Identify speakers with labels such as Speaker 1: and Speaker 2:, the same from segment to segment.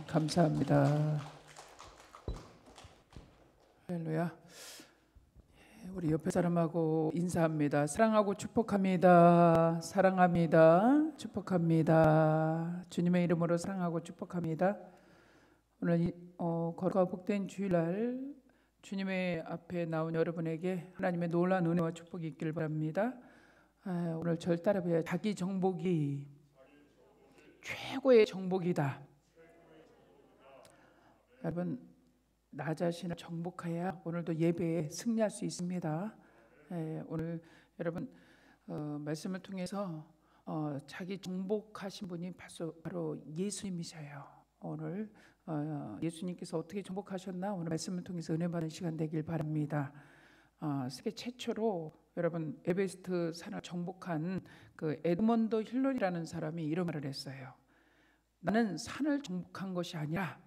Speaker 1: 감사합니다. 할렐루야. 우리 옆에 사람하고 인사합니다. 사랑하고 축복합니다. 사랑합니다. 축복합니다. 주님의 이름으로 사랑하고 축복합니다. 오늘 거룩하고 복된 주일날 주님의 앞에 나온 여러분에게 하나님의 놀라운 은혜와 축복이 있길 바랍니다. 오늘 절 따라해요. 자기 정복이 최고의 정복이다. 여러분, 나 자신을 정복해야 오늘도 예배에 승리할 수 있습니다. 오늘 여러분 말씀을 통해서 자기 정복하신 분이 바로 예수님이셔요. 오늘 예수님께서 어떻게 정복하셨나 오늘 말씀을 통해서 은혜 받는 시간 되길 바랍니다. 세계 최초로 여러분 에베레스트 산을 정복한 그 에드먼드 힐러리라는 사람이 이런 말을 했어요. 나는 산을 정복한 것이 아니라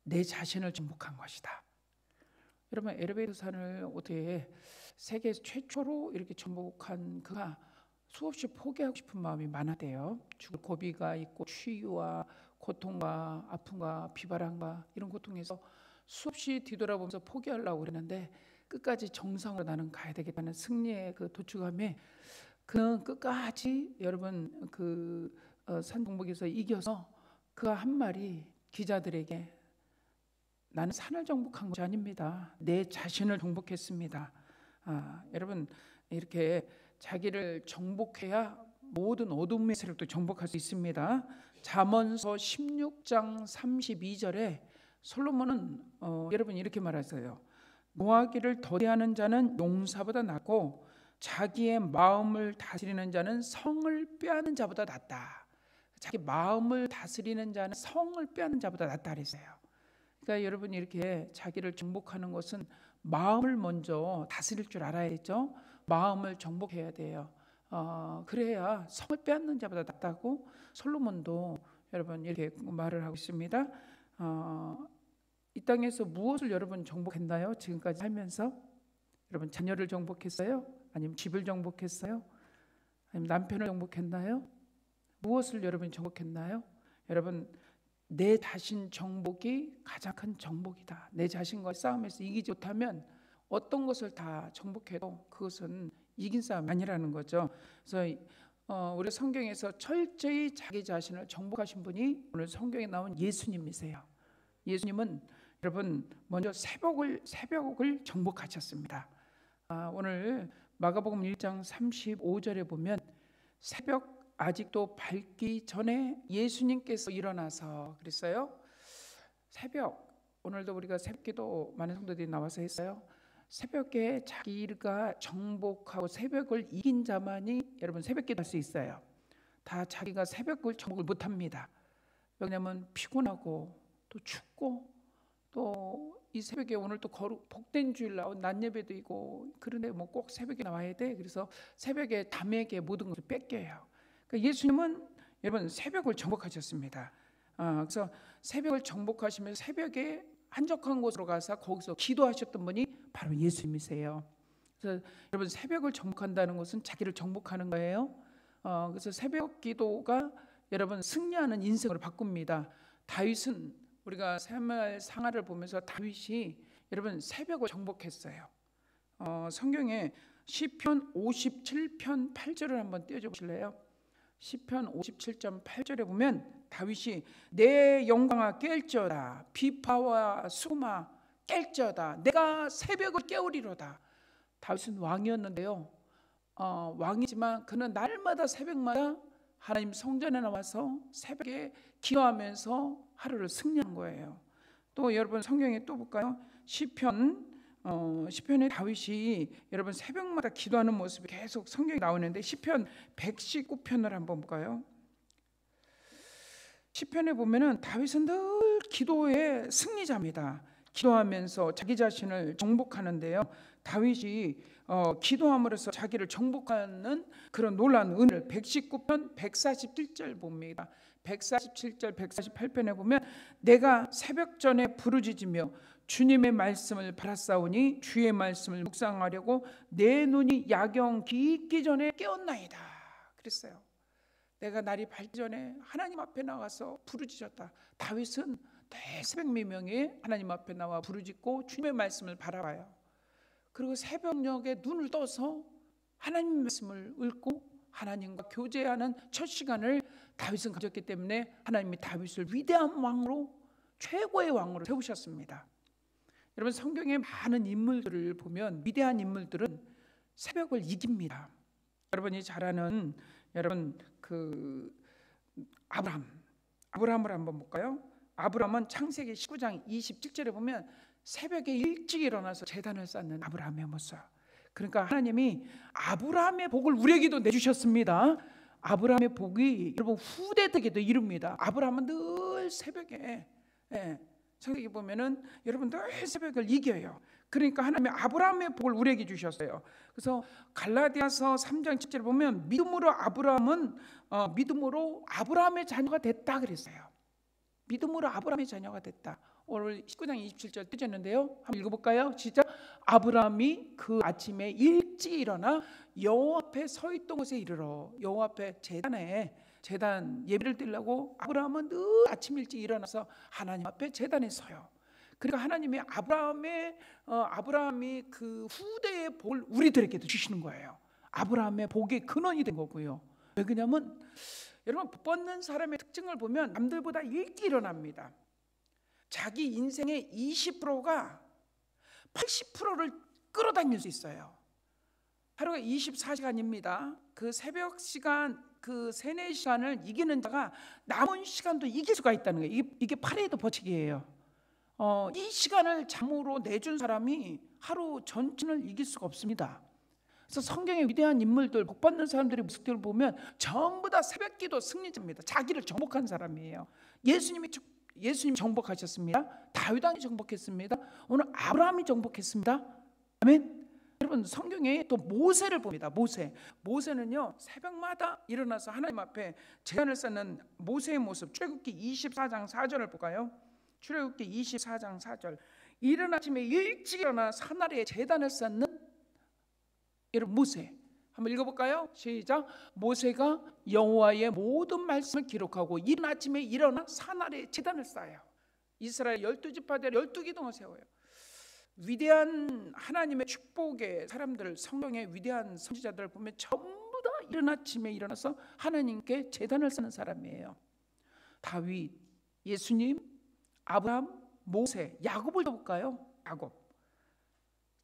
Speaker 1: 내 자신을 정복한 것이다. 여러분, 에베레스트 산을 어떻게 세계 최초로 이렇게 정복한 그가 수없이 포기하고 싶은 마음이 많았대요. 죽을 고비가 있고 추위와 고통과 아픔과 비바람과 이런 고통에서 수없이 뒤돌아보면서 포기하려고 그랬는데 끝까지 정상으로 나는 가야 되겠다는 승리의 그 도취감에 그는 끝까지 여러분 그 산 정복에서 이겨서 그가 한 말이 기자들에게 나는 산을 정복한 것이 아닙니다. 내 자신을 정복했습니다. 여러분 이렇게 자기를 정복해야 모든 어둠의 세력도 정복할 수 있습니다. 잠언서 16장 32절에 솔로몬은 여러분 이렇게 말했어요. 노하기를 더디하는 자는 용사보다 낫고 자기의 마음을 다스리는 자는 성을 빼앗는 자보다 낫다. 자기 마음을 다스리는 자는 성을 빼앗는 자보다 낫다 그랬어요. 그러니까 여러분 이렇게 자기를 정복하는 것은 마음을 먼저 다스릴 줄 알아야죠. 마음을 정복해야 돼요. 그래야 성을 빼앗는 자보다 낫다고 솔로몬도 여러분 이렇게 말을 하고 있습니다. 이 땅에서 무엇을 여러분 정복했나요? 지금까지 살면서 여러분 자녀를 정복했어요? 아니면 집을 정복했어요? 아니면 남편을 정복했나요? 무엇을 여러분이 정복했나요? 여러분 내 자신 정복이 가장 큰 정복이다. 내 자신과 싸움에서 이기지 못하면 어떤 것을 다 정복해도 그것은 이긴 싸움이 아니라는 거죠. 그래서 우리 성경에서 철저히 자기 자신을 정복하신 분이 오늘 성경에 나온 예수님이세요. 예수님은 여러분 먼저 새벽을 정복하셨습니다. 오늘 마가복음 1장 35절에 보면 새벽 아직도 밝기 전에 예수님께서 일어나서 그랬어요. 새벽, 오늘도 우리가 새벽기도 많은 성도들이 나와서 했어요. 새벽에 자기가 정복하고 새벽을 이긴 자만이 여러분 새벽기도 할 수 있어요. 다 자기가 새벽을 정복을 못합니다. 왜냐하면 피곤하고 또 춥고 또 이 새벽에 오늘 또 복된 주일 낮 예배도 있고 그런데 뭐 꼭 새벽에 나와야 돼. 그래서 새벽에 담에게 모든 것을 뺏겨요. 그러니까 예수님은 여러분 새벽을 정복하셨습니다. 그래서 새벽을 정복하시면서 새벽에 한적한 곳으로 가서 거기서 기도하셨던 분이 바로 예수님이세요. 그래서 여러분 새벽을 정복한다는 것은 자기를 정복하는 거예요. 그래서 새벽 기도가 여러분 승리하는 인생을 바꿉니다. 다윗은 우리가 사무엘 상하를 보면서 다윗이 여러분 새벽을 정복했어요. 성경에 시편 57편 8절을 한번 띄워줘 보실래요? 시편 57편 8절에 보면 다윗이 내 영광아 깰지어다 비파와 수마 깰지어다 내가 새벽을 깨우리로다. 다윗은 왕이었는데요. 왕이지만 그는 날마다 새벽마다 하나님 성전에 나와서 새벽에 기도하면서 하루를 승리한 거예요. 또 여러분 성경에 또 볼까요? 시편에 다윗이 여러분 새벽마다 기도하는 모습이 계속 성경에 나오는데 시편 119편을 한번 볼까요? 시편에 보면은 다윗은 늘 기도의 승리자입니다. 기도하면서 자기 자신을 정복하는데요. 다윗이 기도함으로써 자기를 정복하는 그런 놀라운 은혜를 119편 147절 봅니다. 147절 148편에 보면 내가 새벽 전에 부르짖으며 주님의 말씀을 바라싸우니 주의 말씀을 묵상하려고 내 눈이 야경 깊기 전에 깨었나이다 그랬어요. 내가 날이 밝기 전에 하나님 앞에 나가서 부르짖었다. 다윗은 새벽 미명에 하나님 앞에 나와 부르짖고 주님의 말씀을 바라봐요. 그리고 새벽녘에 눈을 떠서 하나님 말씀을 읽고 하나님과 교제하는 첫 시간을 다윗은 가졌기 때문에 하나님이 다윗을 위대한 왕으로, 최고의 왕으로 세우셨습니다. 여러분, 성경의 많은 인물들을 보면 위대한 인물들은 새벽을 이깁니다. 여러분이 잘 아는 아브라함을 한번 볼까요? 아브라함은 창세기 19장 27절에 보면 새벽에 일찍 일어나서 제단을 쌓는 아브라함의 모습. 그러니까 하나님이 아브라함의 복을 우리에게도 내주셨습니다. 아브라함의 복이 여러분 후대들에게도 이룹니다. 아브라함은 늘 새벽에, 창세기 보면은 여러분 늘 새벽을 이겨요. 그러니까 하나님이 아브라함의 복을 우리에게 주셨어요. 그래서 갈라디아서 3장 7절에 보면 믿음으로 아브라함의 자녀가 됐다 그랬어요. 믿음으로 아브라함의 자녀가 됐다. 오늘 19장 27절 뜨졌는데요. 한번 읽어볼까요? 시작. 아브라함이 그 아침에 일찍 일어나 여호와 앞에 서 있던 곳에 이르러, 여호와 앞에 제단 예배를 드리려고 아브라함은 늘 아침 일찍 일어나서 하나님 앞에 제단에 서요. 그러니까 하나님이 아브라함이 그 후대의 복을 우리들에게도 주시는 거예요. 아브라함의 복의 근원이 된 거고요. 왜 그러냐면 여러분, 복 받는 사람의 특징을 보면 남들보다 일찍 일어납니다. 자기 인생의 20%가 80%를 끌어당길 수 있어요. 하루가 24시간입니다. 그 새벽 시간, 그 3, 4시간을 이기는 자가 남은 시간도 이길 수가 있다는 거예요. 이게 파레이드 법칙이에요. 이 시간을 잠으로 내준 사람이 하루 전체를 이길 수가 없습니다. 그래서 성경의 위대한 인물들, 복받는 사람들의 모습들을 보면 전부 다 새벽기도 승리자입니다. 자기를 정복한 사람이에요. 예수님 정복하셨습니다. 다윗 왕이 정복했습니다. 오늘 아브라함이 정복했습니다. 아멘. 여러분, 성경에 또 모세를 봅니다. 모세는요 새벽마다 일어나서 하나님 앞에 제단을 쌓는 모세의 모습. 출애굽기 24장 4절을 볼까요? 출애굽기 24장 4절. 이른 아침에 일찍 일어나 산 아래에 제단을 쌓는 여러분 모세. 한번 읽어볼까요? 시작. 모세가 여호와의 모든 말씀을 기록하고 이른 아침에 일어나 산 아래에 제단을 쌓아요. 이스라엘 12지파들 12기둥을 세워요. 위대한 하나님의 축복의 사람들, 성경의 위대한 선지자들을 보면 전부 다 이른 아침에 일어나서 하나님께 제단을 쌓는 사람이에요. 다윗, 예수님, 아브라함, 모세, 야곱을 볼까요? 야곱.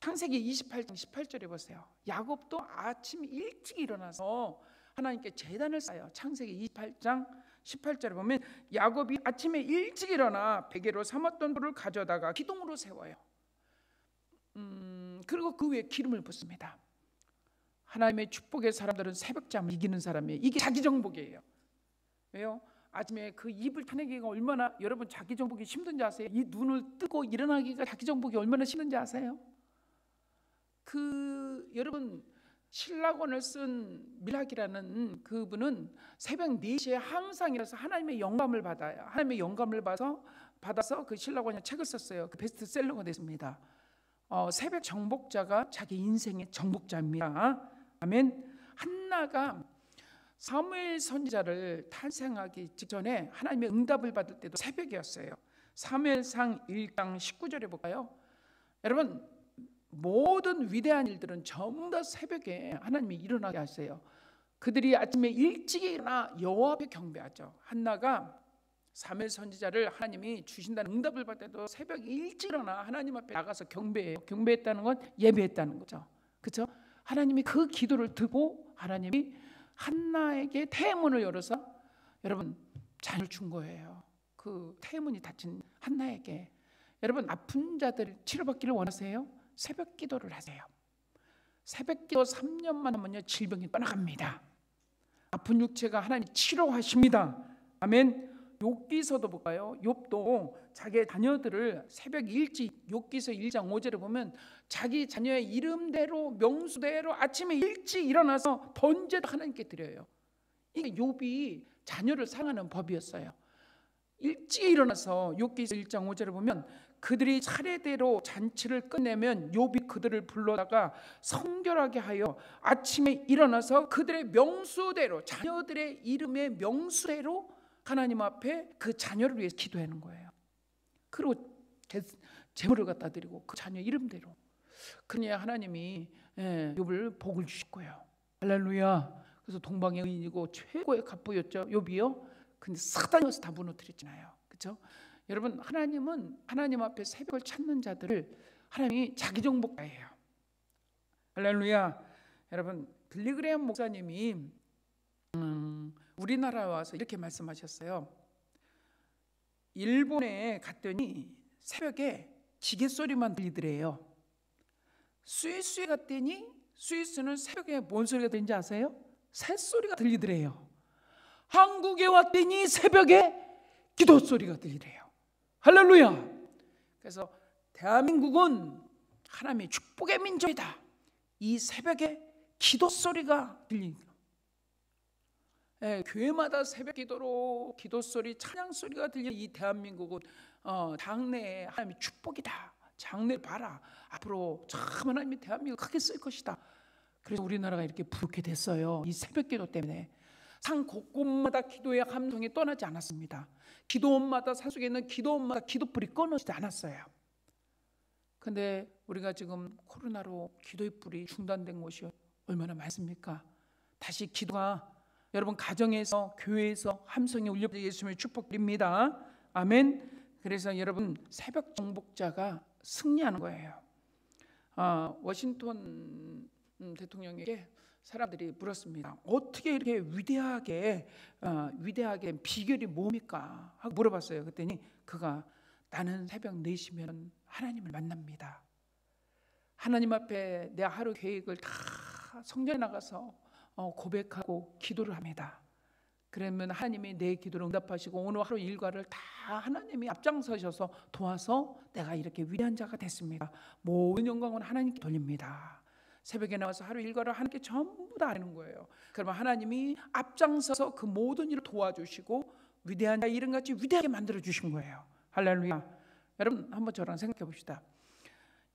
Speaker 1: 창세기 28장 18절에 보세요. 야곱도 아침 일찍 일어나서 하나님께 제단을 쌓아요. 창세기 28장 18절에 보면 야곱이 아침에 일찍 일어나 베개로 삼았던 돌을 가져다가 기둥으로 세워요. 그리고 그 위에 기름을 붓습니다. 하나님의 축복의 사람들은 새벽잠을 이기는 사람이에요. 이게 자기 정복이에요. 왜요? 아침에 그 입을 타내기가 얼마나 여러분 자기 정복이 힘든지 아세요? 이 눈을 뜨고 일어나기가 자기 정복이 얼마나 힘든지 아세요? 여러분 신라권을 쓴 밀학이라는 그분은 새벽 4시에 항상 일어나서 하나님의 영감을 받아요. 하나님의 영감을 받아서 그 신라권의 책을 썼어요. 그 베스트셀러가 됐습니다. 새벽 정복자가 자기 인생의 정복자입니다. 아멘. 한나가 사무엘 선지자를 탄생하기 직전에 하나님의 응답을 받을 때도 새벽이었어요. 사무엘상 1장 19절에 볼까요? 여러분, 모든 위대한 일들은 전부 다 새벽에 하나님이 일어나게 하세요. 그들이 아침에 일찍 일어나 여호와 앞에 경배하죠. 한나가 사무엘 선지자를 하나님이 주신다는 응답을 받을 때도 새벽 일찍 일어나 하나님 앞에 나가서 경배해요. 경배했다는 건 예배했다는 거죠. 그렇죠? 하나님이 그 기도를 듣고 하나님이 한나에게 태문을 열어서 여러분 자녀를 준 거예요. 그 태문이 닫힌 한나에게. 여러분, 아픈 자들 치료받기를 원하세요? 새벽 기도를 하세요. 새벽 기도 3년만 하면요 질병이 떠나갑니다. 아픈 육체가 하나님 치료하십니다. 아멘. 욥기서도 볼까요? 욥도 자기의 자녀들을 새벽 일찍, 욥기서 1장 5절에 보면 자기 자녀의 이름대로 명수대로 아침에 일찍 일어나서 번제도 하나님께 드려요. 이게 욥이 자녀를 사랑하는 법이었어요. 일찍 일어나서 욥기서 1장 5절에 보면 그들이 차례대로 잔치를 끝내면 욥이 그들을 불러다가 성결하게 하여 아침에 일어나서 그들의 명수대로, 자녀들의 이름의 명수대로 하나님 앞에 그 자녀를 위해서 기도하는 거예요. 그리고 제물을 갖다 드리고 그 자녀 이름대로. 그러니 하나님이 욥을 복을 주실 거예요. 할렐루야. 그래서 동방의 의인이고 최고의 갑부였죠, 욥이요. 근데 사단이 와서 다 무너뜨렸잖아요. 그렇죠? 여러분, 하나님은 하나님 앞에 새벽을 찾는 자들을 하나님이 자기 정복자예요. 할렐루야. 여러분, 빌리그레엄 목사님이 우리나라에 와서 이렇게 말씀하셨어요. 일본에 갔더니 새벽에 지게 소리만 들리더래요. 스위스에 갔더니 스위스는 새벽에 뭔 소리가 들리는지 아세요? 새소리가 들리더래요. 한국에 왔더니 새벽에 기도 소리가 들리래요. 할렐루야. 그래서 대한민국은 하나님의 축복의 민족이다. 이 새벽에 기도 소리가 들립니다. 교회마다 새벽 기도로 기도 소리, 찬양 소리가 들리는 이 대한민국은 장래에 하나님의 축복이다. 장래 봐라. 앞으로 참 하나님이 대한민국 크게 쓸 것이다. 그래서 우리나라가 이렇게 부르게 됐어요. 이 새벽 기도 때문에. 산 곳곳마다 기도의 함성이 떠나지 않았습니다. 기도원마다 산속에 있는 기도원마다 기도불이 꺼지지 않았어요. 근데 우리가 지금 코로나로 기도의 불이 중단된 곳이 얼마나 많습니까? 다시 기도가 여러분 가정에서 교회에서 함성이 울려 예수님의 축복드립니다. 아멘. 그래서 여러분 새벽 정복자가 승리하는 거예요. 워싱턴 대통령에게 사람들이 물었습니다. 어떻게 이렇게 위대하게 비결이 뭡니까? 하고 물어봤어요. 그랬더니 그가 나는 새벽 4시면 하나님을 만납니다. 하나님 앞에 내 하루 계획을 다 성전에 나가서 고백하고 기도를 합니다. 그러면 하나님이 내 기도를 응답하시고 오늘 하루 일과를 다 하나님이 앞장서셔서 도와서 내가 이렇게 위대한 자가 됐습니다. 모든 영광은 하나님께 돌립니다. 새벽에 나와서 하루 일과를 하나님께 전부 다 하는 거예요. 그러면 하나님이 앞장서서 그 모든 일을 도와주시고 위대한 자 이름같이 위대하게 만들어 주신 거예요. 할렐루야. 여러분 한번 저랑 생각해 봅시다.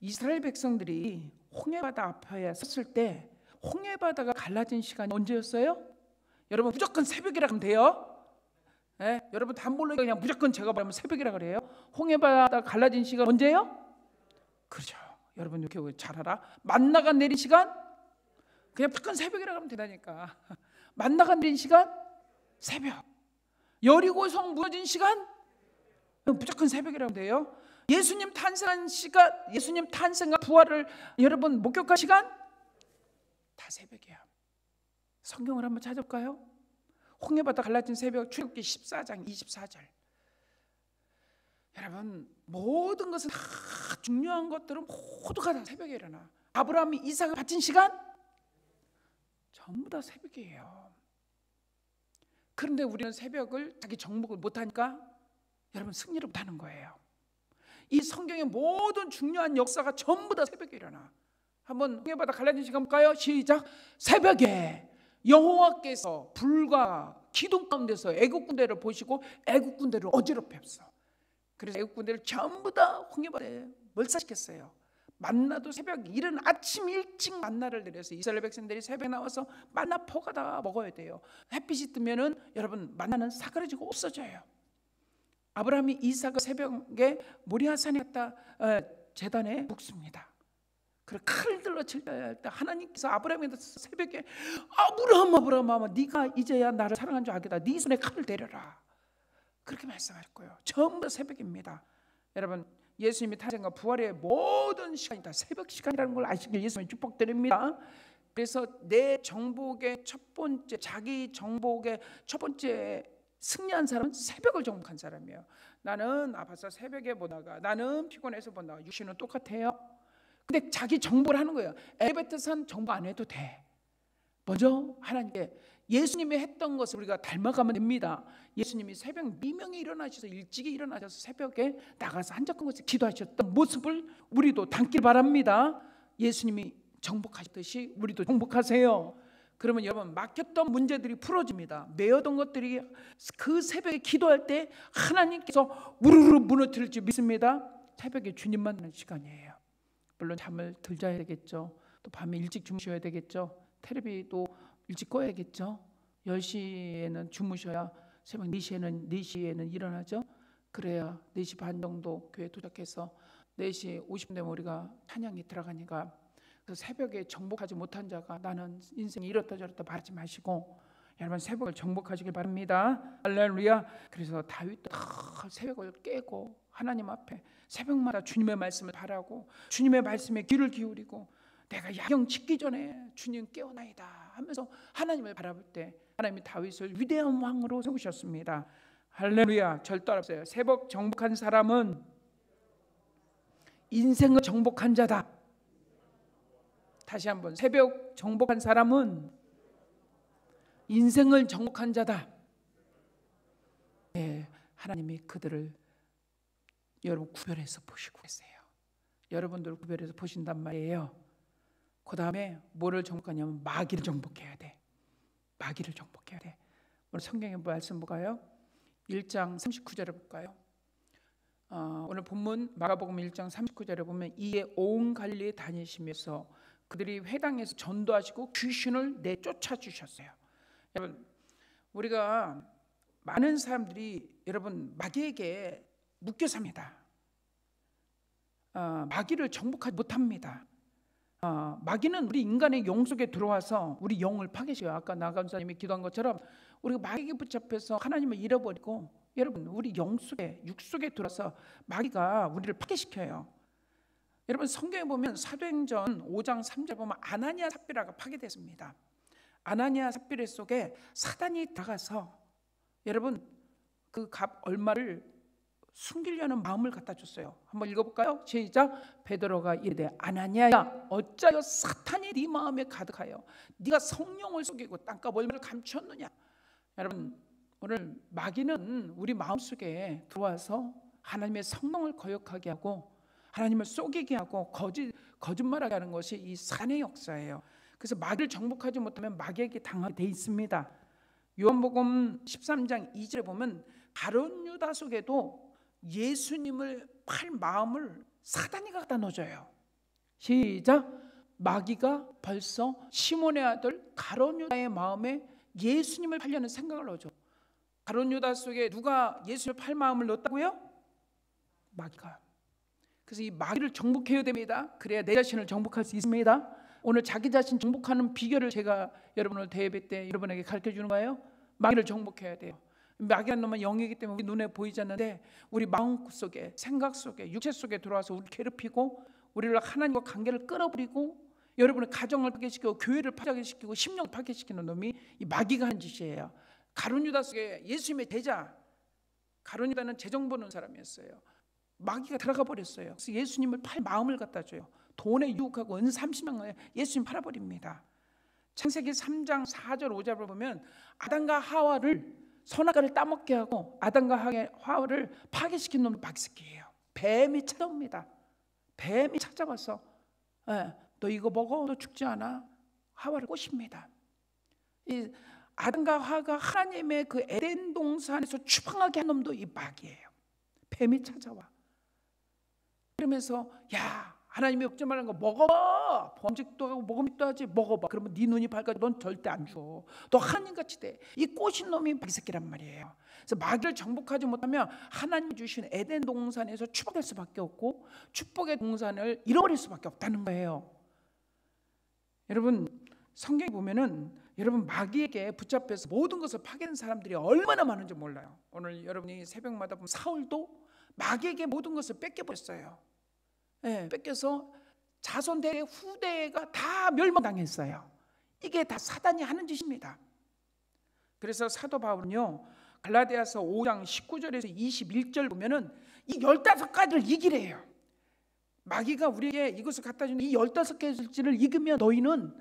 Speaker 1: 이스라엘 백성들이 홍해바다 앞에 섰을 때 홍해바다가 갈라진 시간이 언제였어요? 여러분 무조건 새벽이라 하면 돼요. 여러분 단볼로 그냥 무조건 제가 말하면 새벽이라 그래요. 홍해바다 갈라진 시간 언제예요? 그렇죠. 여러분 이렇게 잘 알아? 만나가 내린 시간? 그냥 무조건 새벽이라 하면 되다니까. 만나가 내린 시간? 새벽. 여리고성 무너진 시간? 무조건 새벽이라 하면 돼요. 예수님 탄생한 시간, 예수님 탄생과 부활을 여러분 목격한 시간? 다 새벽이야. 성경을 한번 찾아볼까요? 홍해바다 갈라진 새벽 출애굽기 14장 24절. 여러분 모든 것은 다 중요한 것들은 모두가 다 새벽에 일어나. 아브라함이 이삭을 바친 시간? 전부 다 새벽이에요. 그런데 우리는 새벽을 자기 정복을 못하니까 여러분 승리를 못하는 거예요. 이 성경의 모든 중요한 역사가 전부 다 새벽에 일어나. 한번 홍해바다 갈라진 시간 볼까요? 시작. 새벽에 여호와께서 불과 기둥 가운데서 애국 군대를 보시고 애국 군대를 어지럽혔어. 그래서 애국 군대를 전부 다 홍해바다에 몰살시켰어요. 만나도 새벽 이른 아침 일찍 만나를 내려서 이스라엘 백성들이 새벽에 나와서 만나 포가다 먹어야 돼요. 햇빛이 뜨면은 여러분 만나는 사그라지고 없어져요. 아브라함이 이삭을 새벽에 모리아산에 갔다 제단에 묵습니다. 그래 칼들로 칠 때 하나님께서 아브라함에게 새벽에 아브라함 네가 이제야 나를 사랑한 줄 알겠다. 네 손에 칼을 대려라. 그렇게 말씀하셨고요. 전부 다 새벽입니다. 여러분 예수님의 탄생과 부활의 모든 시간이 다 새벽 시간이라는 걸 아시길 예수님 축복드립니다. 그래서 내 정복의 첫 번째 자기 정복의 첫 번째 승리한 사람은 새벽을 정복한 사람이에요. 나는 아파서 새벽에 보다가 나는 피곤해서 보다가 육신은 똑같아요. 근데 자기 정복을 하는 거예요. 엘리베이터선 정복 안 해도 돼. 먼저 하나님께 예수님이 했던 것을 우리가 닮아가면 됩니다. 예수님이 새벽 미명에 일어나셔서 일찍이 일어나셔서 새벽에 나가서 한적한 곳에 기도하셨던 모습을 우리도 닮길 바랍니다. 예수님이 정복하셨듯이 우리도 정복하세요. 그러면 여러분 막혔던 문제들이 풀어집니다. 메어던 것들이 그 새벽에 기도할 때 하나님께서 우르르 무너뜨릴 줄 믿습니다. 새벽에 주님 만나는 시간이에요. 물론 잠을 덜 자야 되겠죠. 또 밤에 일찍 주무셔야 되겠죠. 텔레비도 일찍 꺼야겠죠. 10시에는 주무셔야 새벽 4시에는 일어나죠. 그래야 4시 반 정도 교회 도착해서 4시 50분 되면 우리가 찬양이 들어가니까, 그래서 새벽에 정복하지 못한 자가 나는 인생이 이렇다 저렇다 말하지 마시고 여러분 새벽을 정복하시길 바랍니다. 할렐루야. 그래서 다윗도 새벽을 깨고 하나님 앞에 새벽마다 주님의 말씀을 바라고 주님의 말씀에 귀를 기울이고 내가 야경 짖기 전에 주님 깨어나이다 하면서 하나님을 바라볼 때 하나님이 다윗을 위대한 왕으로 세우셨습니다. 할렐루야. 절도없어요. 새벽 정복한 사람은 인생을 정복한 자다. 다시 한번, 새벽 정복한 사람은 인생을 정복한 자다. 네, 하나님이 그들을 여러분 구별해서 보시고 계세요. 여러분들 구별해서 보신단 말이에요. 그 다음에 뭐를 정복하냐면 마귀를 정복해야 돼. 마귀를 정복해야 돼. 오늘 성경의 말씀 볼까요? 1장 39절에 볼까요? 오늘 본문 마가복음 1장 39절에 보면 이에 온 갈릴리에 다니시면서 그들이 회당에서 전도하시고 귀신을 내쫓아 주셨어요. 여러분, 우리가 많은 사람들이 여러분 마귀에게 묶여 삽니다. 마귀를 정복하지 못합니다. 마귀는 우리 인간의 영 속에 들어와서 우리 영을 파괴시켜요. 아까 나간사님이 기도한 것처럼 우리가 마귀에게 붙잡혀서 하나님을 잃어버리고 여러분 우리 영 속에 육 속에 들어와서 마귀가 우리를 파괴시켜요. 여러분 성경에 보면 사도행전 5장 3절 보면 아나니아 삽비라가 파괴됐습니다. 아나니아 삽비라 속에 사단이 들어가서 여러분 그 값 얼마를 숨기려는 마음을 갖다 줬어요. 한번 읽어볼까요? 시작. 베드로가 이르되 아나니아야 어찌하여 사탄이 네 마음에 가득하여 네가 성령을 속이고 땅값 얼마를 감추었느냐. 여러분 오늘 마귀는 우리 마음속에 들어와서 하나님의 성령을 거역하게 하고 하나님을 속이게 하고 거짓말하게 하는 것이 이 사탄의 역사예요. 그래서 마귀를 정복하지 못하면 마귀에게 당하게 돼 있습니다. 요한복음 13장 2절에 보면 가룟 유다 속에도 예수님을 팔 마음을 사단이 갖다 넣어줘요. 시작. 마귀가 벌써 시몬의 아들 가룟 유다의 마음에 예수님을 팔려는 생각을 넣어줘. 가룟 유다 속에 누가 예수를 팔 마음을 넣었다고요? 마귀가. 그래서 이 마귀를 정복해야 됩니다. 그래야 내 자신을 정복할 수 있습니다. 오늘 자기 자신 정복하는 비결을 제가 여러분을 대예배 때 여러분에게 가르쳐 주는 거예요. 마귀를 정복해야 돼요. 마귀는 놈은 영이기 때문에 우리 눈에 보이지 않는데 우리 마음 속에 생각 속에 육체 속에 들어와서 우리를 괴롭히고 우리를 하나님과 관계를 끊어버리고 여러분의 가정을 파괴시키고 교회를 파괴시키고 심령을 파괴시키는 놈이 이 마귀가 한 짓이에요. 가룟 유다 속에 예수님의 제자 가룟 유다는 재정 버는 사람이었어요. 마귀가 들어가 버렸어요. 그래서 예수님을 팔 마음을 갖다 줘요. 돈에 유혹하고 은 30만 예수님 팔아버립니다. 창세기 3장 4절 5절을 보면 아담과 하와를 선악과를 따먹게 하고 아담과 하와를 파괴시킨 놈이 마귀새끼예요. 뱀이 찾아옵니다. 뱀이 찾아와서 너 이거 먹어 너 죽지 않아. 하와를 꼬십니다. 이 아담과 하와가 하나님의 그 에덴 동산에서 추방하게 한 놈도 이 마귀예요. 뱀이 찾아와. 그러면서 야 하나님이 먹지 말라는 거 먹어봐. 범죄도 하고 먹음직도 하지 먹어봐. 그러면 네 눈이 밝아져. 넌 절대 안 죽어. 너 하나님같이 돼. 이 꼬신 놈이 마귀새끼란 말이에요. 그래서 마귀를 정복하지 못하면 하나님이 주신 에덴 동산에서 추방될 수밖에 없고 축복의 동산을 잃어버릴 수밖에 없다는 거예요. 여러분 성경에 보면은 여러분 마귀에게 붙잡혀서 모든 것을 파괴하는 사람들이 얼마나 많은지 몰라요. 오늘 여러분이 새벽마다 보면 사울도 마귀에게 모든 것을 뺏겨버렸어요. 뺏겨서 자손대 후대가 다 멸망당했어요. 이게 다 사단이 하는 짓입니다. 그래서 사도 바울은요 갈라디아서 5장 19절에서 21절 보면은 이 15가지를 이기래요. 마귀가 우리에게 이것을 갖다 주는 이 15가지를 이기면 너희는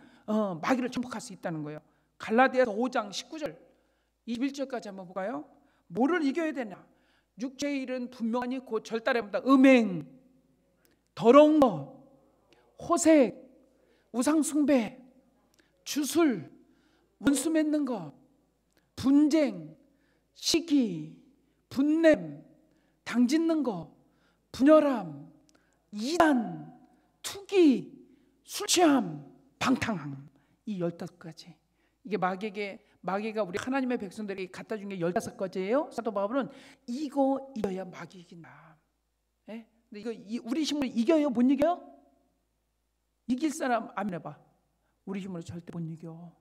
Speaker 1: 마귀를 정복할 수 있다는 거예요. 갈라디아서 5장 19절 21절까지 한번 볼까요? 뭐를 이겨야 되냐? 육체의 일은 분명하니 곧 절단해본다. 음행, 더러운 거, 호색, 우상숭배, 주술, 원수 맺는 거, 분쟁, 시기, 분냄, 당짓는 거, 분열함, 이단, 투기, 술취함, 방탕함. 이 15가지. 이게 마귀에게 마귀가 우리 하나님의 백성들이 갖다 준 게 15가지예요. 사도 바울은 이거 이겨야 마귀 이긴다. 예? 근데 우리 힘으로 이겨요? 못 이겨요? 이길 사람 아멘 해봐. 우리 힘으로 절대 못 이겨.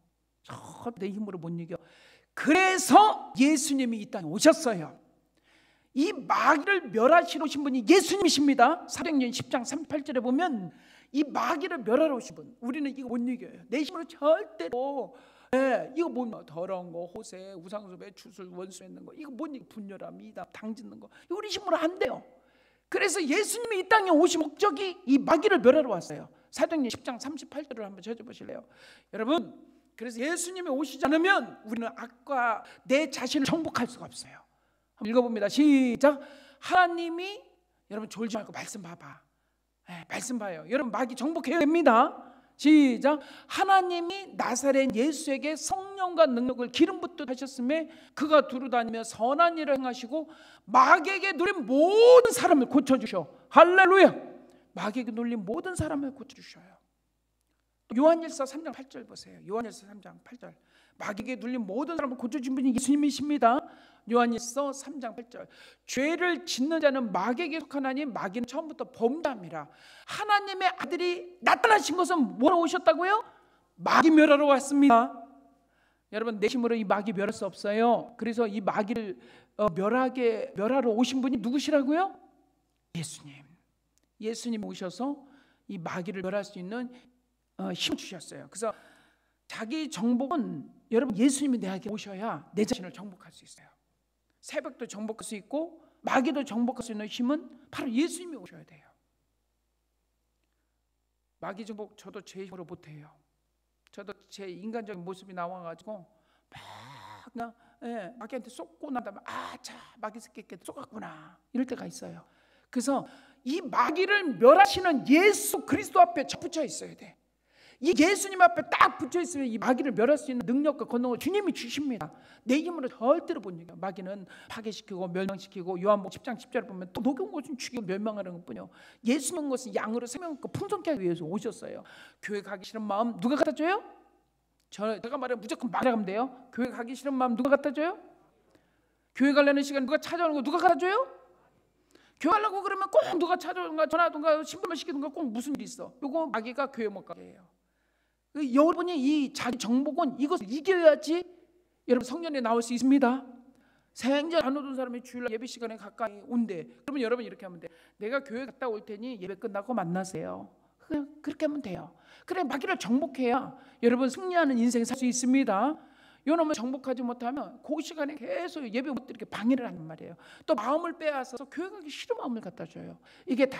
Speaker 1: 절대 내 힘으로 못 이겨. 그래서 예수님이 이 땅에 오셨어요. 이 마귀를 멸하시러 오신 분이 예수님이십니다. 사도행전 10장 38절에 보면 이 마귀를 멸하러 오신 분, 우리는 이거 못 이겨요. 내 힘으로 절대로. 이거 뭐 더러운 거, 호세, 우상숭배, 주술, 원수 맺는 거, 이거 못 이겨. 분열함, 미담, 당짓는 거, 이거 우리 힘으로 안 돼요. 그래서 예수님이 이 땅에 오신 목적이 이 마귀를 멸하러 왔어요. 사도행전 10장 38절을 한번 찾아보실래요? 여러분, 그래서 예수님이 오시지 않으면 우리는 악과 내 자신을 정복할 수가 없어요. 한번 읽어봅니다. 시작. 하나님이, 여러분 졸지 말고 말씀 봐봐. 말씀 봐요. 여러분 마귀 정복해야 됩니다. 시작. 하나님이 나사렛 예수에게 성령과 능력을 기름 붓듯 하셨음에 그가 두루다니며 선한 일을 행하시고 마귀에게 눌린 모든 사람을 고쳐주셔. 할렐루야. 마귀에게 눌린 모든 사람을 고쳐주셔요. 요한일서 3장 8절 보세요. 요한일서 3장 8절. 마귀에게 눌린 모든 사람을 고쳐준 분이 예수님이십니다. 요한일서 3장 8절. 죄를 짓는 자는 마귀에게 속하나니 마귀는 처음부터 범죄함이라. 하나님의 아들이 나타나신 것은 뭐로 오셨다고요? 마귀 멸하러 왔습니다. 여러분 내 힘으로 이 마귀 멸할 수 없어요. 그래서 이 마귀를 멸하러 오신 분이 누구시라고요? 예수님. 예수님 오셔서 이 마귀를 멸할 수 있는 힘을 주셨어요. 그래서 자기 정복은 여러분 예수님이 내게 오셔야 내 자신을 정복할 수 있어요. 새벽도 정복할 수 있고 마귀도 정복할 수 있는 힘은 바로 예수님이 오셔야 돼요. 마귀 정복 저도 제 힘으로 못해요. 저도 제 인간적인 모습이 나와가지고 막 그냥 마귀한테 쏟고 난 다음에 자 마귀 새끼께 쏟았구나 이럴 때가 있어요. 그래서 이 마귀를 멸하시는 예수 그리스도 앞에 붙여 있어야 돼. 이 예수님 앞에 딱 붙여 있으면 이 마귀를 멸할 수 있는 능력과 권능을 주님이 주십니다. 내 힘으로 절대로 못 이겨요. 마귀는 파괴시키고 멸망시키고 요한복음 10장 10절을 보면 또 녹여온 것은 죽이고 멸망하는 것뿐이요. 예수님 것은 양으로 생명과 풍성케 하기 위해서 오셨어요. 교회 가기 싫은 마음 누가 갖다 줘요? 제가 말해 무조건 말하면 돼요. 교회 가기 싫은 마음 누가 갖다 줘요? 교회 가려는 시간 누가 찾아오는 거 누가 갖다 줘요? 교회 가려고 그러면 꼭 누가 찾아오든가 전화하든가 신부만 시키든가 꼭 무슨 일이 있어. 요거 마귀가 교회 못 가게 해요. 여러분이 이 자기 정복은 이것을 이겨야지 여러분 성년에 나올 수 있습니다. 생전 안 오던 사람이 주일날 예배 시간에 가까이 온대. 그러면 여러분 이렇게 하면 돼. 내가 교회 갔다 올 테니 예배 끝나고 만나세요. 그냥 그렇게 하면 돼요. 그래 마귀를 정복해야 여러분 승리하는 인생 살 수 있습니다. 요놈을 정복하지 못하면 그 시간에 계속 예배 못 드리게 방해를 하는 말이에요. 또 마음을 빼앗아서 교회 가기 싫은 마음을 갖다 줘요. 이게 다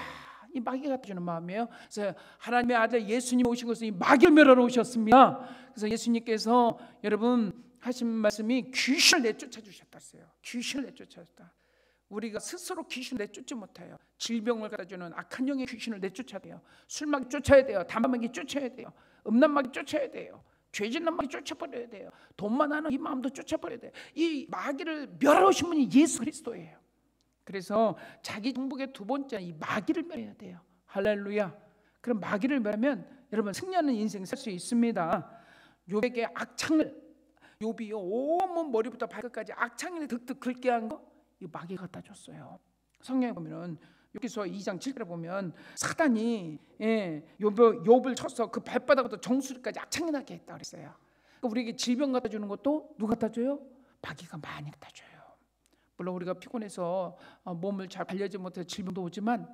Speaker 1: 이 마귀가 갖다 주는 마음이에요. 그래서 하나님의 아들 예수님 오신 것은 이 마귀를 멸하러 오셨습니다. 그래서 예수님께서 여러분 하신 말씀이 귀신을 내쫓아 주셨다 했어요. 귀신을 내쫓았다. 우리가 스스로 귀신을 내쫓지 못해요. 질병을 갖다 주는 악한 영의 귀신을 내쫓아야 돼요. 술마귀 쫓아야 돼요. 담마귀 쫓아야 돼요. 음란마귀 쫓아야 돼요. 죄짓는 마귀 쫓아버려야 돼요. 돈만 하는 이 마음도 쫓아버려야 돼요. 이 마귀를 멸하러 오신 분이 예수 그리스도예요. 그래서 자기 정복의 두 번째 이 마귀를 멸해야 돼요. 할렐루야. 그럼 마귀를 멸하면 여러분 승리하는 인생 살 수 있습니다. 욥에게 악창을 욥이요 온몸 머리부터 발끝까지 악창을 득득 긁게 한 거 이 마귀가 갖다 줬어요. 성경에 보면은 욥기서 2장 7절에 보면 사단이 욥을 쳐서 그 발바닥부터 정수리까지 악창이 나게 했다 그랬어요. 그러니까 우리에게 질병 갖다 주는 것도 누가 갖다 줘요? 마귀가 많이 갖다 줘요. 물론 우리가 피곤해서 몸을 잘 관리하지 못해서 질병도 오지만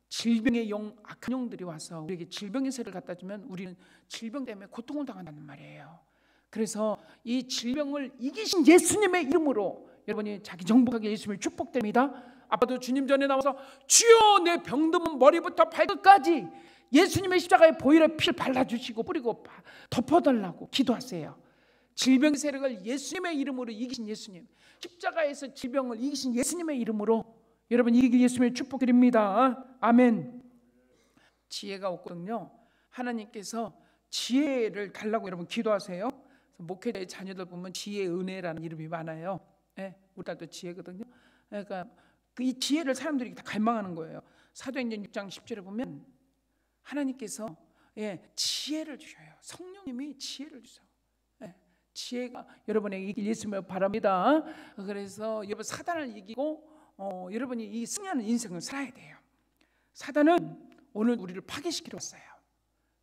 Speaker 1: 질병의 악한 영들이 와서 우리에게 질병의 세를 갖다 주면 우리는 질병 때문에 고통을 당한다는 말이에요. 그래서 이 질병을 이기신 예수님의 이름으로 여러분이 자기 정복하게 예수님을 축복됩니다. 아빠도 주님 전에 나와서 주여 내 병든 머리부터 발끝까지 예수님의 십자가의 보혈의 피를 발라주시고 뿌리고 덮어달라고 기도하세요. 질병의 세력을 예수님의 이름으로 이기신 예수님, 십자가에서 질병을 이기신 예수님의 이름으로 여러분 이기길 예수님의 축복드립니다. 아멘. 지혜가 없거든요. 하나님께서 지혜를 달라고 여러분 기도하세요. 목회자의 자녀들 보면 지혜의 은혜라는 이름이 많아요. 우리 딸도 지혜거든요. 그러니까 이 지혜를 사람들이 다 갈망하는 거예요. 사도행전 6장 10절에 보면 하나님께서 지혜를 주셔요. 성령님이 지혜를 주셔요. 지혜가 여러분에게 있으면 바랍니다. 그래서 여러분 사단을 이기고 여러분이 이 승리하는 인생을 살아야 돼요. 사단은 오늘 우리를 파괴시키러 왔어요.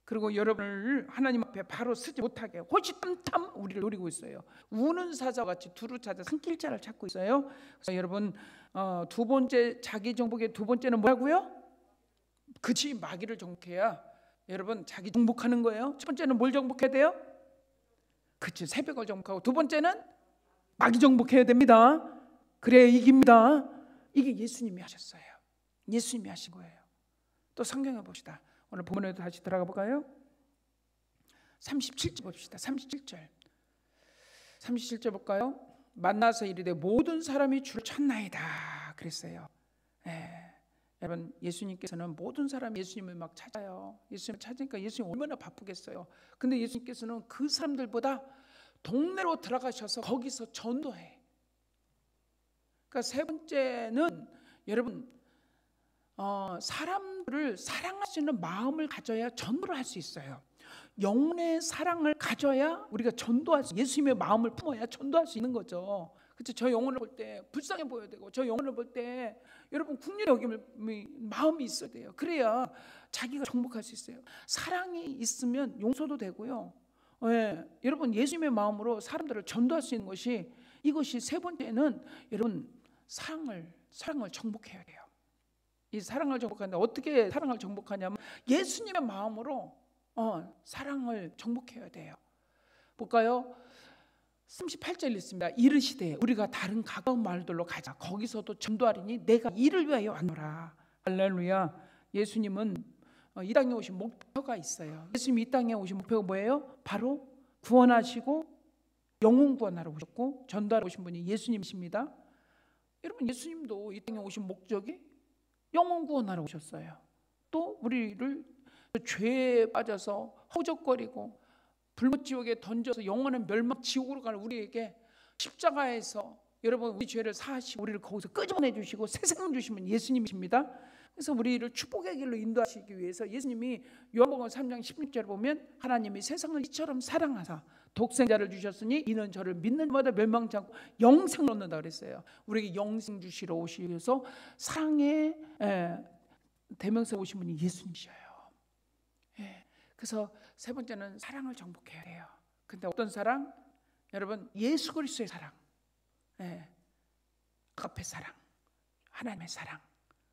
Speaker 1: 그리고 여러분을 하나님 앞에 바로 서지 못하게 호시탐탐 우리를 노리고 있어요. 우는 사자와 같이 두루 찾아 산길자를 찾고 있어요. 그래서 여러분 두 번째 자기 정복의 두 번째는 뭐라고요? 그치, 마귀를 정복해야 여러분 자기 정복하는 거예요. 첫 번째는 뭘 정복해야 돼요? 그치, 새벽을 정복하고 두 번째는 마귀 정복해야 됩니다. 그래야 이깁니다. 이게 예수님이 하셨어요. 예수님이 하신 거예요. 또 성경에 봅시다. 오늘 본문에도 다시 들어가 볼까요? 37절 봅시다. 37절 볼까요? 만나서 이르되 모든 사람이 주를 찾나이다 그랬어요. 여러분 예수님께서는 모든 사람이 예수님을 막 찾아요. 예수님을 찾으니까 예수님 얼마나 바쁘겠어요. 근데 예수님께서는 그 사람들보다 동네로 들어가셔서 거기서 전도해. 그러니까 세 번째는 여러분 사람들을 사랑할 수 있는 마음을 가져야 전도를 할 수 있어요. 영혼의 사랑을 가져야 우리가 전도할 수, 예수님의 마음을 품어야 전도할 수 있는 거죠. 그렇죠? 저 영혼을 볼 때 불쌍해 보여야 되고, 저 영혼을 볼 때 여러분 국률의 여김을 마음이 있어야 돼요. 그래야 자기가 정복할 수 있어요. 사랑이 있으면 용서도 되고요. 여러분 예수님의 마음으로 사람들을 전도할 수 있는 것이, 이것이 세 번째는 여러분 사랑을 정복해야 돼요. 이 사랑을 정복하는데 어떻게 사랑을 정복하냐면 예수님의 마음으로 사랑을 정복해야 돼요. 볼까요? 38절 읽습니다. 이르시되 우리가 다른 가까운 마을들로 가자. 거기서도 전도하리니 내가 이를 위하여 왔노라. 할렐루야. 예수님은 이 땅에 오신 목표가 있어요. 예수님이 이 땅에 오신 목표가 뭐예요? 바로 구원하시고 영혼 구원하러 오셨고 전도하러 오신 분이 예수님이십니다. 여러분 예수님도 이 땅에 오신 목적이 영혼 구원하러 오셨어요. 또 우리를 죄에 빠져서 허우적거리고 불못지옥에 던져서 영원한 멸망 지옥으로 가는 우리에게 십자가에서 여러분 우리 죄를 사하시고 우리를 거기서 끄집어내 주시고 새 생명 주시면 예수님이십니다. 그래서 우리를 축복의 길로 인도하시기 위해서 예수님이 요한복음 3장 16절에 보면 하나님이 세상을 이처럼 사랑하사 독생자를 주셨으니 이는 저를 믿는 자마다 멸망치 않고 영생을 얻는다 그랬어요. 우리에게 영생 주시러 오시면서 사랑의 대명사 오신 분이 예수님이셔요. 그래서 세 번째는 사랑을 정복해야 돼요. 근데 어떤 사랑? 여러분 예수 그리스도의 사랑, 아가페 사랑, 하나님의 사랑,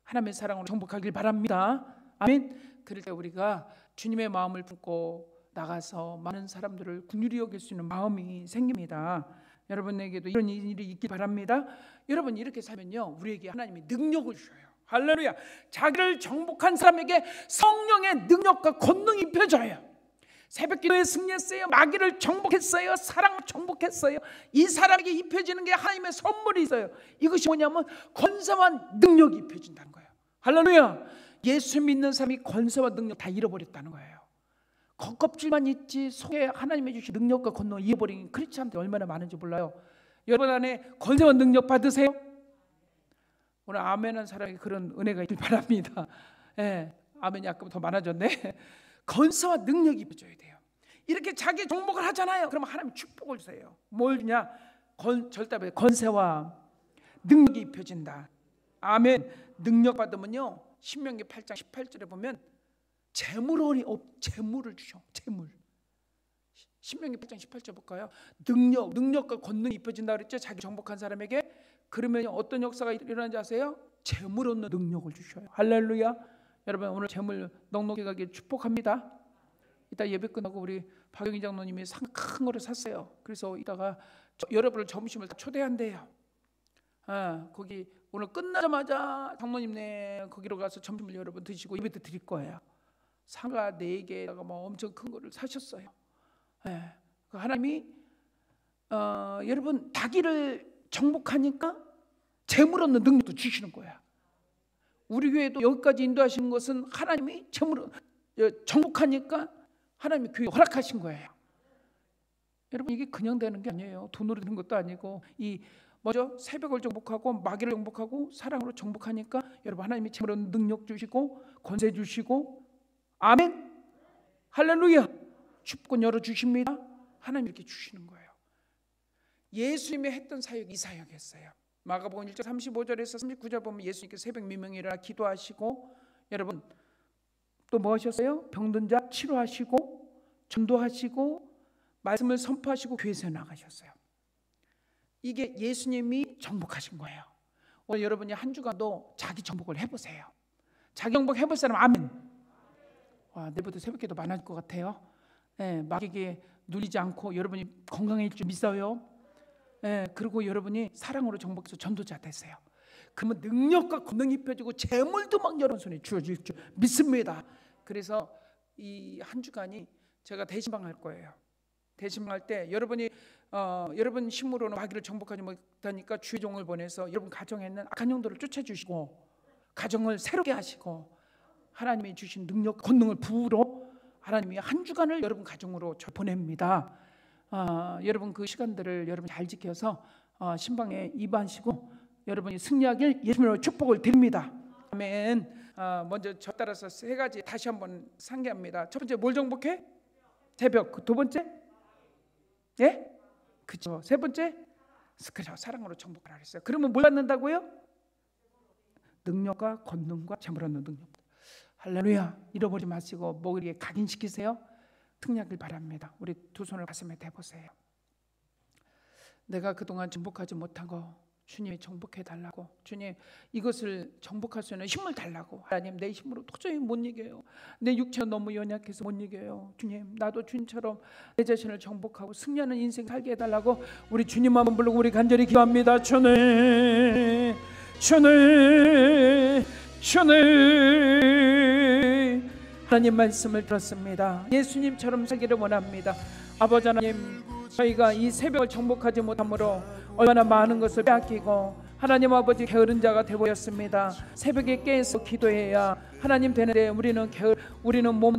Speaker 1: 하나님의 사랑으로 정복하길 바랍니다. 아멘. 그럴 때 우리가 주님의 마음을 품고 나가서 많은 사람들을 긍휼히 여길 수 있는 마음이 생깁니다. 여러분에게도 이런 일이 있길 바랍니다. 여러분 이렇게 살면요 우리에게 하나님이 능력을 주셔요. 할렐루야. 자기를 정복한 사람에게 성령의 능력과 권능이 입혀져요. 새벽기도에 승리했어요. 마귀를 정복했어요. 사랑을 정복했어요. 이 사람에게 입혀지는 게 하나님의 선물이 있어요. 이것이 뭐냐면 권세와 능력이 입혀진다는 거예요. 할렐루야. 예수 믿는 사람이 권세와 능력 다 잃어버렸다는 거예요. 겉껍질만 있지 속에 하나님이 주신 능력과 권능을 잃어버린 크리스찬들 얼마나 많은지 몰라요. 여러분 안에 권세와 능력 받으세요? 오늘 아멘한 사람에게 그런 은혜가 있길 바랍니다. 아멘이 아까 더 많아졌네. 권세와 능력이 입혀져야 돼요. 이렇게 자기 정복을 하잖아요. 그러면 하나님 축복을 주세요. 뭘 주냐? 절답에 권세와 능력이 입혀진다. 아멘. 능력 받으면요 신명기 8장 18절에 보면 재물을 주셔. 재물. 신명기 8장 18절 볼까요? 능력과 권능이 입혀진다 그랬죠. 자기 정복한 사람에게. 그러면 어떤 역사가 일어나는지 아세요? 재물 얻는 능력을 주셔요. 할렐루야. 여러분 오늘 재물 넉넉히 가길 축복합니다. 이따 예배 끝나고 우리 박영희 장로님이 상 큰 거를 샀어요. 그래서 이따가 여러분을 점심을 초대한대요. 거기 오늘 끝나자마자 장로님네 거기로 가서 점심을 여러분 드시고 예배도 드릴 거예요. 상가 4개에다가 뭐 엄청 큰 거를 사셨어요. 하나님이 여러분 자기를 정복하니까 재물 얻는 능력도 주시는 거야. 우리 교회도 여기까지 인도하시는 것은 하나님이 재물을 정복하니까 하나님이 교회 허락하신 거예요. 여러분 이게 그냥 되는 게 아니에요. 돈으로 되는 것도 아니고 이 뭐죠? 새벽을 정복하고 마귀를 정복하고 사랑으로 정복하니까 여러분 하나님이 재물 얻는 능력 주시고 권세 주시고 아멘. 할렐루야. 축복은 열어주십니다. 하나님 이렇게 주시는 거예요. 예수님이 했던 사역이 이 사역이었어요. 마가복음 1장 35절에서 39절 보면 예수님께서 새벽 미명에 일어나 기도하시고, 여러분 또 뭐 하셨어요? 병든 자 치료하시고 전도하시고 말씀을 선포하시고 교회에서 나가셨어요. 이게 예수님이 정복하신 거예요. 오늘 여러분이 한 주간도 자기 정복을 해보세요. 자기 정복 해볼 사람 아멘. 와, 내일부터 새벽기도 많아질 것 같아요. 마귀에게 눌리지 않고 여러분이 건강해질 줄 믿어요. 그리고 여러분이 사랑으로 정복해서 전도자 되세요. 그러면 능력과 권능이 입혀지고 재물도 막 여러분 손에 주어질 줄 믿습니다. 그래서 이 한 주간이 제가 대신방할 거예요. 대신방할 때 여러분이 여러분 힘으로는 마귀를 정복하지 못하니까 주의 종을 보내서 여러분 가정에 있는 악한 영들을 쫓아주시고 가정을 새롭게 하시고 하나님이 주신 능력, 권능을 부으러 하나님이 한 주간을 여러분 가정으로 저 보냅니다. 여러분 그 시간들을 여러분 잘 지켜서 신방에 입안하시고 여러분이 승리하길 예수님으로 축복을 드립니다. 아멘. 먼저 저 따라서 세 가지 다시 한번 상기합니다. 첫 번째 뭘 정복해? 새벽. 두 번째? 예? 그죠. 세 번째? 그죠. 사랑으로 정복하라 그랬어요. 그러면 뭘 받는다고요? 능력과 권능과 재물 얻는 능력. 할렐루야. 잃어버리지 마시고 목을 각인시키세요. 승리하길 바랍니다. 우리 두 손을 가슴에 대보세요. 내가 그동안 정복하지 못하고 주님이 정복해 달라고, 주님 이것을 정복할 수 있는 힘을 달라고. 하나님 내 힘으로 도저히 못 이겨요. 내 육체는 너무 연약해서 못 이겨요. 주님 나도 주님처럼 내 자신을 정복하고 승리하는 인생 살게 해달라고 우리 주님 한번 부르고 우리 간절히 기도합니다. 주님 주님 주님, 하나님 말씀을 들었습니다. 예수님처럼 살기를 원합니다. 아버지 하나님, 저희가 이 새벽을 정복하지 못함으로 얼마나 많은 것을 빼앗기고 하나님 아버지 게으른 자가 되어버렸습니다. 새벽에 깨서 기도해야 하나님 되는데 우리는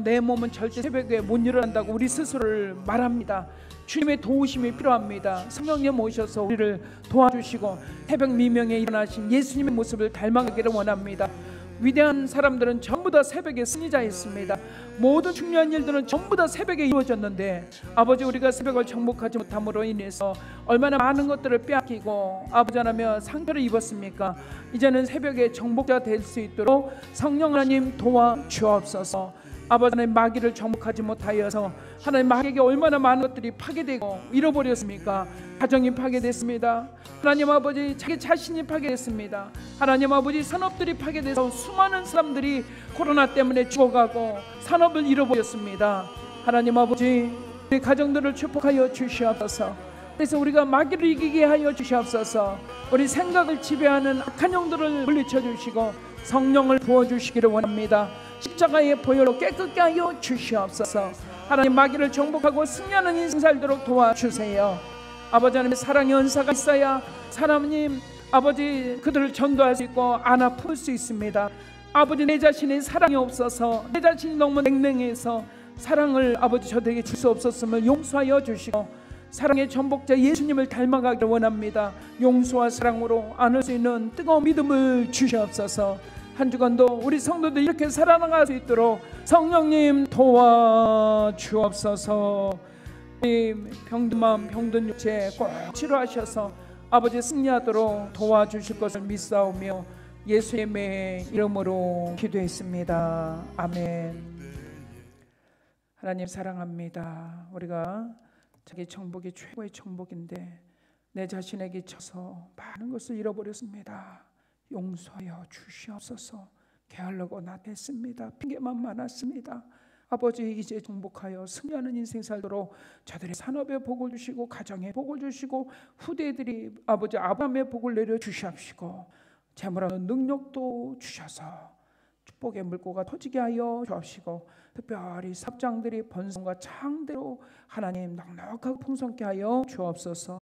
Speaker 1: 내 몸은 절대 새벽에 못 일어난다고 우리 스스로를 말합니다. 주님의 도우심이 필요합니다. 성령님 오셔서 우리를 도와주시고 새벽 미명에 일어나신 예수님의 모습을 닮아가기를 원합니다. 위대한 사람들은 전부 다 새벽에 승리자였습니다. 모든 중요한 일들은 전부 다 새벽에 이루어졌는데 아버지 우리가 새벽을 정복하지 못함으로 인해서 얼마나 많은 것들을 빼앗기고 아버지 하나님 상처를 입었습니까? 이제는 새벽에 정복자 될 수 있도록 성령 하나님 도와주옵소서. 아버지 하나님 마귀를 정복하지 못하여서 하나님 마귀에게 얼마나 많은 것들이 파괴되고 잃어버렸습니까? 가정이 파괴됐습니다. 하나님 아버지 자기 자신이 파괴됐습니다. 하나님 아버지 산업들이 파괴돼서 수많은 사람들이 코로나 때문에 죽어가고 산업을 잃어버렸습니다. 하나님 아버지 우리 가정들을 축복하여 주시옵소서. 그래서 우리가 마귀를 이기게 하여 주시옵소서. 우리 생각을 지배하는 악한 영들을 물리쳐 주시고 성령을 부어주시기를 원합니다. 십자가의 보혈로 깨끗게 하여 주시옵소서. 하나님 마귀를 정복하고 승리하는 인생 살도록 도와주세요. 아버지 하나님의 사랑의 은사가 있어야 하나님 아버지 그들을 전도할 수 있고 안아 풀 수 있습니다. 아버지 내 자신의 사랑이 없어서 내 자신이 너무 냉랭해서 사랑을 아버지 저들에게 줄 수 없었음을 용서하여 주시고 사랑의 전복자 예수님을 닮아가기를 원합니다. 용서와 사랑으로 안을 수 있는 뜨거운 믿음을 주시옵소서. 한 주간도 우리 성도들 이렇게 살아나갈 수 있도록 성령님 도와주옵소서. 병든 마음 병든 육체 꼭 치료하셔서 아버지 승리하도록 도와주실 것을 믿사오며 예수님의 이름으로 기도했습니다. 아멘. 하나님 사랑합니다. 우리가 자기 정복이 최고의 정복인데 내 자신에게 쳐서 많은 것을 잃어버렸습니다. 용서하여 주시옵소서. 게을르고 나댔습니다. 핑계만 많았습니다. 아버지 이제 정복하여 승리하는 인생 살도록 저들의 산업에 복을 주시고 가정에 복을 주시고 후대들이 아버지 아브라함의 복을 내려 주시옵시고 재물하는 능력도 주셔서 축복의 물고가 터지게 하여 주옵시고 특별히 삽장들이 번성과 창대로 하나님 넉넉하고 풍성케 하여 주옵소서.